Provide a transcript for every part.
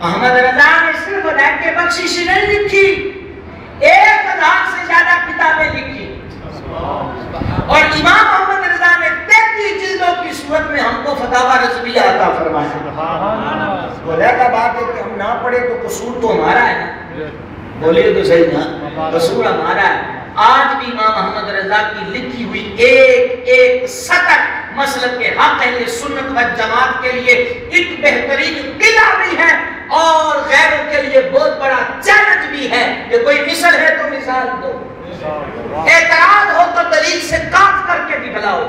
احمد رضا نے صرف ہدایت بخشش نہیں لکھی، 1000 سے زیادہ کتابیں لکھی، اور امام محمد رضا نے 33 جلدوں کی صورت میں ہم کو فتاوی رضویہ عطا فرمایا۔ بولے کا بات ہے کہ ہم نہ پڑھے تو قصور تو ہمارا ہے نا، بولیے تو صحیح نا، قصور ہمارا ہے۔ آج بھی امام محمد رضا کی لکھی ہوئی ایک ایک سطر مسلک کے حق اہل سنت و جماعت کے لیے ایک بہترین قلعہ بھی ہے، اور غیروں کے لیے بہت بڑا چیلنج بھی ہے کہ کوئی مثال ہے تو مثال دو، اعتراض ہو تو دلیل سے کاٹ کر کے دکھلاؤ۔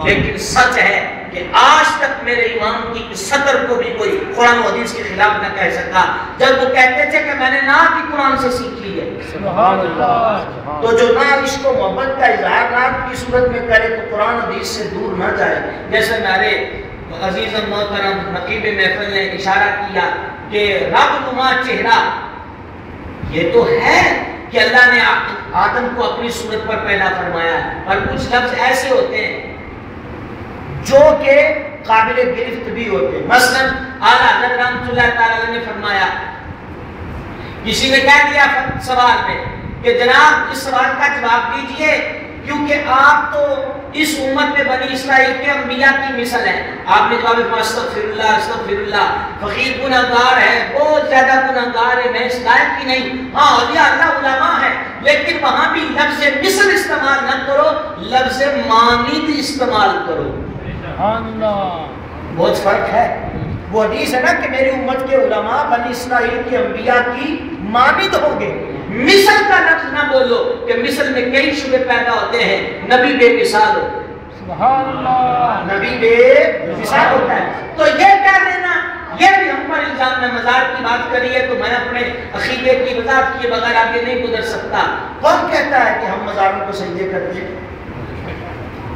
لیکن سچ ہے کہ آج تک میرے امام کی سطر کو بھی کوئی قرآن و حدیث کے خلاف نہ کہہ سکا، جب وہ کہتے تھے کہ میں نے نعت بھی قرآن سے سیکھ لی ہے۔ سبحان اللہ۔ تو جو نہ عشق و محبت کا اظہار نعت کی صورت میں کرے تو قرآن و حدیث سے دور نہ جائے۔ جیسے میرے عزیز محترم نقیب محفل نے اشارہ کیا کہ رب نما چہرہ، یہ تو ہے کہ اللہ نے آدم کو اپنی صورت پر پیدا فرمایا، اور کچھ لفظ ایسے ہوتے ہیں جو کہ قابل گرفت بھی ہوتے ہیں۔ مثلا اعلیٰ حضرت رحمۃ اللہ تعالی نے فرمایا، کسی نے کہہ دیا سوال میں کہ جناب اس سوال کا جواب دیجئے، کیونکہ آپ تو اس امت میں بنی اسرائیل کے انبیاء کی مثل ہے۔ آپ نے جواب فرمایا استغفر اللہ استغفر اللہ، فقیر گنہگار ہے، بہت زیادہ گنہگار ہے، میں اس لائق کی نہیں۔ ہاں اولیاء اللہ علماء ہے، لیکن وہاں بھی لفظ مثل استعمال نہ کرو، لفظ مانند استعمال کرو۔ بہت فرق ہے۔ وہ حدیث ہے نا کہ میری امت کے علماء بنی اسرائیل کے انبیاء کی مانند ہوں گے۔ مثل کا لفظ نہ بولو کہ مثل میں کئی شبہ پیدا ہوتے ہیں، نبی بے مثال ہو، سبحان اللہ، نبی بے مثال ہوتا ہے۔ تو یہ کہہ دینا، یہ بھی ہم پر الزام میں مزار کی بات کری ہے، تو میں اپنے عقیدے کی وضاحت کیے بغیر آگے نہیں گزر سکتا۔ کون کہتا ہے کہ ہم مزاروں کو سجدے کرتے ہیں؟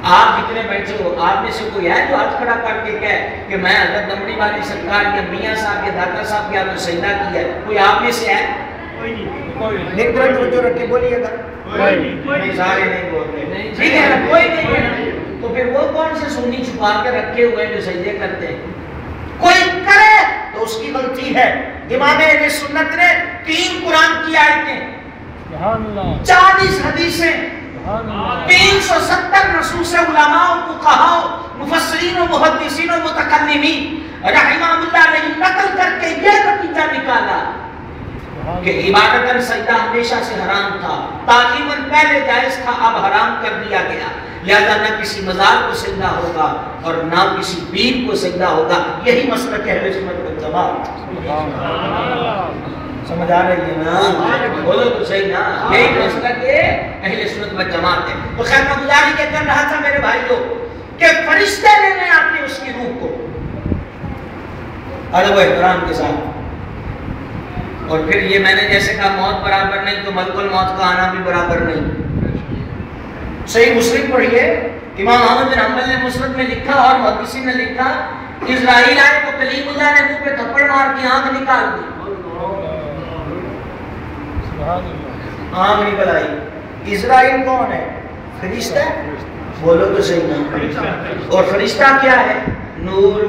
آپ جتنے بیٹھے ہو، آپ میں سے کوئی ہے جو ہاتھ کھڑا کر کے کہے کہ میں حضرت دمڑی والی سرکار یا میاں صاحب یا داتا صاحب کے ہاتھ سجدہ کیا ہے؟ کوئی آپ میں سے ہے؟ کوئی نہیں۔ ایک طرح جو رکھ کے بولیے گا، کوئی سارے نہیں بولتے، ٹھیک ہے نا، کوئی نہیں ہے۔ تو پھر وہ کون سے سنی چھپا کے رکھے ہوئے جو سجدے کرتے ہیں؟ کوئی کرے تو اس کی غلطی ہے۔ امام اہل سنت نے 3 قرآن کی آیتیں، 40 حدیثیں، 370 نصوص علماء و فقہاء مفسرین و محدثین و متکلمین رحمہ اللہ نے نقل کر کے یہ نتیجہ نکالا کہ عبادتاً سجدہ ہمیشہ سے حرام تھا، تعلیماً پہلے جائز تھا، اب حرام کر دیا گیا، لہذا نہ کسی مزار کو سجدہ ہوگا اور نہ کسی پیر کو سجدہ ہوگا۔ یہی مسلک اہل سنت والجماعت۔ سمجھ آ رہی ہے نا؟ بولو تو صحیح نا، یہی مسلک اہل سنت والجماعت ہے۔ تو خیر میں گزاری کے کر رہا تھا میرے بھائیوں کہ فرشتے لینے آتے اس کی روح کو ادب و احترام کے ساتھ، اور پھر یہ میں نے جیسے کہا موت برابر نہیں تو ملک الموت کا آنا بھی برابر نہیں۔ صحیح مسلم پڑھیے، امام احمد بن حنبل نے مسند میں لکھا اور محدثین نے لکھا، اسرائیل آئے تو کلیم اللہ نے منہ پہ تھپڑ مار کے آنکھ نکال دی، آنکھ نکل آئی۔ اسرائیل کون ہے؟ فرشتہ؟ بولو تو صحیح نا۔ اور فرشتہ کیا ہے؟ نور۔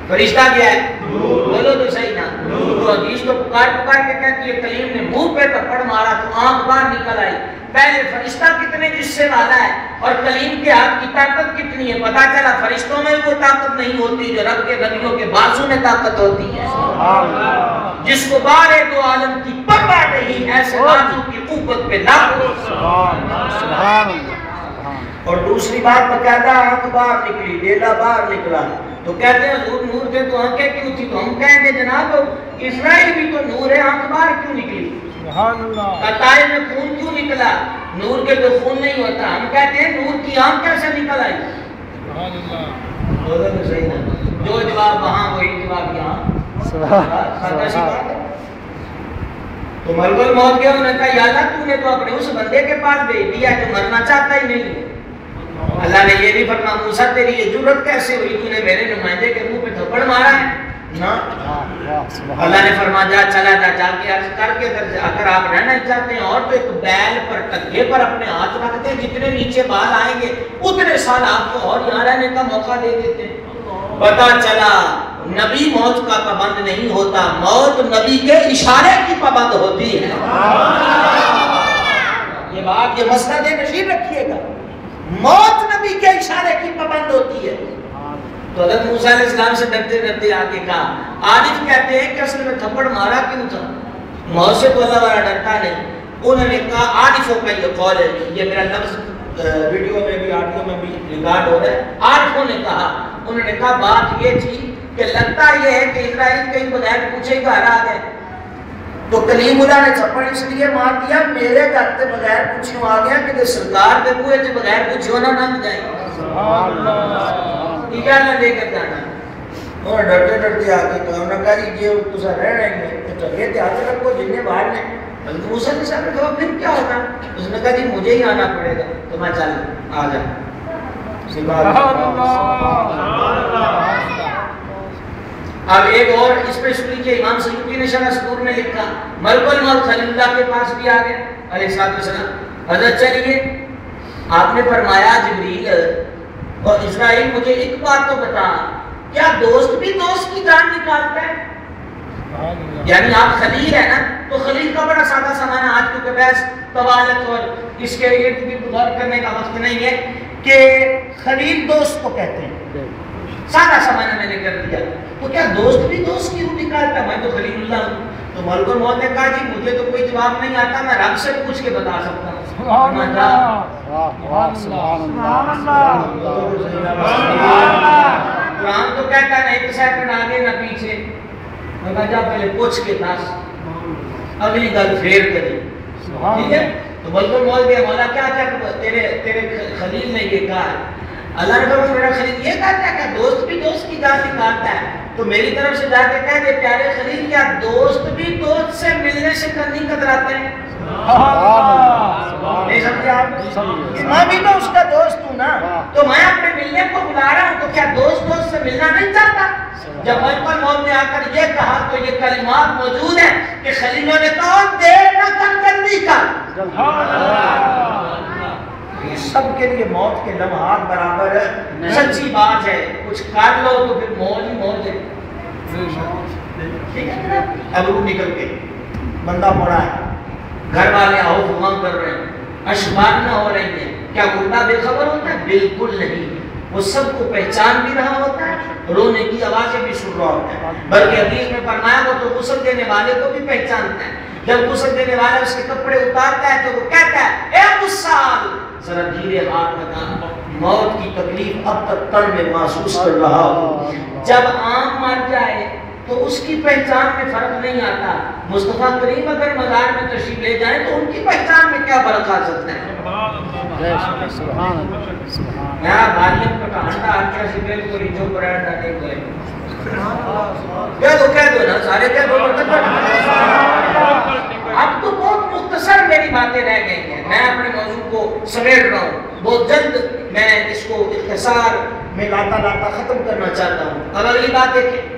فرشتہ کیا ہے؟ بولو تو صحیح نا۔ تو حدیث تو پکار کے کہتی ہے کلیم نے منہ پہ تھپڑ مارا تو آنکھ باہر نکل آئی۔ پہلے فرشتہ کتنے جسے والا ہے اور کلیم کے ہاتھ کی طاقت کتنی ہے؟ پتا چلا فرشتوں میں وہ طاقت نہیں ہوتی جو رب کے نبیوں کے بازو میں طاقت ہوتی ہے، جس کو بارے دو عالم کی پرواہ نہیں، ایسے بازو کی قوت پہ لاکھوں سبحان اللہ۔ اور دوسری بات باقاعدہ آنکھ باہر نکلی، ڈیلا باہر نکلا، تو کہتے ہیں حضور نور تھے تو آنکھیں کیوں تھی؟ تو ہم کہیں گے جناب اسرائیل بھی تو نور ہے، آنکھ باہر کیوں نکلی؟ سبحان اللہ۔ قطائے میں خون کیوں نکلا؟ نور کے تو خون نہیں ہوتا، ہم کہتے ہیں نور کی آنکھ کیسے نکل آئی؟ سبحان اللہ۔ بولو تو صحیح نا، جو جواب وہاں وہی جواب یہاں، سادہ سی بات ہے۔ تو ملک الموت کے انہوں نے کہا یا اللہ تو نے تو اپنے اس بندے کے پاس بھیج دیا جو مرنا چاہتا ہی نہیں ہے۔ اللہ نے یہ بھی فرمایا موسیٰ تیری یہ جرت کیسے ہوئی، تو نے میرے نمائندے کے منہ پہ تھپڑ مارا ہے نا؟ اللہ نے فرمایا جا چلا جا کے عرض کر کے اگر آپ رہنا چاہتے ہیں اور تو ایک بیل پر ٹکے پر اپنے ہاتھ رکھتے ہیں، جتنے نیچے بال آئیں گے اتنے سال آپ کو اور یہاں رہنے کا موقع دے دیتے ہیں۔ پتا چلا نبی موت کا پابند نہیں ہوتا، موت نبی کے اشارے کی پابند ہوتی ہے۔ یہ بات، یہ مسئلہ دے نشین رکھیے گا، موت نبی کے اشارے کی پابند ہوتی ہے۔ تو حضرت موسیٰ علیہ السلام سے ڈرتے ڈرتے آگے کہا، عارف کہتے ہیں کہ اصل میں تھپڑ مارا کیوں تھا؟ موت سے تو اللہ والا ڈرتا نہیں۔ انہوں نے کہا عارفوں کا یہ قول ہے، یہ میرا لفظ ویڈیو میں بھی آڈیو میں بھی ریکارڈ ہو رہا ہے، عارفوں نے کہا، انہوں نے کہا بات یہ تھی کہ لگتا یہ ہے کہ اسرائیل کہیں بغیر پوچھے ہی گھر آ گئے، تو کلیم اللہ نے تھپڑ اس لیے مار دیا میرے گھر سے بغیر پوچھے آ گیا کہ سرکار کے بوئے سے بغیر پوچھے ہونا نہ جائے ٹھیکہ نہ لے کر جانا۔ اور ڈرتے ڈرتے آگے کہا، انہوں نے کہا جی یہ تو رہ رہے ہیں تو چلیے تیار رکھو جنہیں باہر نے۔ حضرت موسیٰ علیہ السلام نے کہا پھر کیا ہوگا؟ اس نے کہا جی مجھے ہی آنا پڑے گا، تو میں چل آ جا۔ اب ایک اور اس پہ سنی کہ امام سیوطی نے شرح صدور میں لکھا، ملک الموت خلیل اللہ کے پاس بھی آ گئے علیہ السلام، حضرت چلیے آپ نے فرمایا جبریل اور اسرائیل مجھے ایک بات تو بتا، کیا دوست بھی دوست کی جان نکالتا ہے؟ یعنی آپ خلیل ہے نا، تو خلیل کا بڑا سادہ سمانا، آج کیونکہ بحث طوالت اور اس کے ارد گرد غور کرنے کا وقت نہیں ہے کہ خلیل دوست کو کہتے ہیں، سادہ سمانا میں نے کر دیا، تو کیا دوست بھی دوست کی روح نکالتا ہے؟ میں تو خلیل اللہ ہوں۔ تو ملک الموت نے کہا جی مجھے تو کوئی جواب نہیں آتا، میں رب سے پوچھ کے بتا سکتا ہوں۔ قرآن تو کہتا ہے نہ ایک سیکنڈ آگے نہ پیچھے، میں جا پہلے پوچھ کے دس اگلی گل پھیر کری، ٹھیک ہے؟ تو ملک الموت دیا مولا کیا تیرے خلیل نے یہ کہا ہے؟ اللہ نے کہا میرا خلیل یہ کہتا ہے کہ دوست بھی دوست کی جان نکالتا ہے، تو میری طرف سے جا کے کہہ دے پیارے خلیل کیا دوست بھی دوست سے ملنے سے نہیں کتراتے ہیں؟ نہیں سمجھے آپ؟ میں بھی تو اس کا دوست ہوں نا، تو میں اپنے ملنے کو بلا رہا ہوں، تو کیا دوست دوست سے ملنا نہیں چاہتا؟ جب ملک الموت نے آ کر یہ کہا تو یہ کلمات موجود ہیں کہ خلیلوں نے کہا دیر نہ کر جلدی کر۔ یہ سب کے لیے موت کے لمحات برابر ہے، سچی بات ہے، کچھ کر لو تو پھر موت ہی موت ہے، ٹھیک ہے نا؟ اب روح نکل کے بندہ پڑا ہے، گھر والے آؤ غم کر رہے ہیں، اشبار نہ ہو رہی ہیں، کیا مردہ بے خبر ہوتا ہے؟ بالکل نہیں، وہ سب کو پہچان بھی رہا ہوتا ہے، رونے کی آوازیں بھی سن رہا ہوتا ہے، بلکہ حدیث میں فرمایا وہ تو غسل دینے والے کو بھی پہچانتا ہے، جب غسل دینے والا اس کے کپڑے اتارتا ہے تو وہ کہتا ہے اے غسال ذرا دھیرے ہاتھ لگا، موت کی تکلیف اب تک تن میں محسوس کر رہا ہوں۔ جب عام مر جائے تو اس کی پہچان میں فرق نہیں آتا، مصطفیٰ کریم اگر مزار میں تشریف لے جائیں تو ان کی پہچان میں کیا فرق آ سکتا ہے؟ میرا بھائیوں کا ہنڈا اچھا سکریل کو ریچو پر آڈا نہیں کوئے کہہ دو نا سارے کہہ دو اب تو بہت مختصر میری باتیں رہ گئی ہیں، میں اپنے موضوع کو سمیٹ رہا ہوں، بہت جلد میں اس کو اختصار میں لاتا ختم کرنا چاہتا ہوں۔ اب اگلی بات دیکھیں،